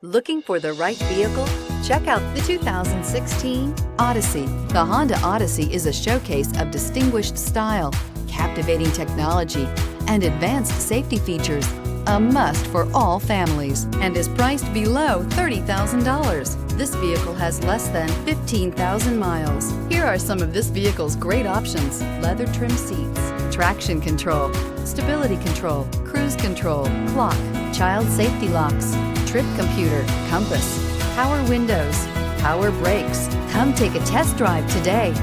Looking for the right vehicle? Check out the 2016 Odyssey. The Honda Odyssey is a showcase of distinguished style, captivating technology, and advanced safety features. A must for all families and is priced below $30,000. This vehicle has less than 15,000 miles. Here are some of this vehicle's great options: leather trim seats, traction control, stability control, cruise control, clock, child safety locks, trip computer, compass, power windows, power brakes. Come take a test drive today.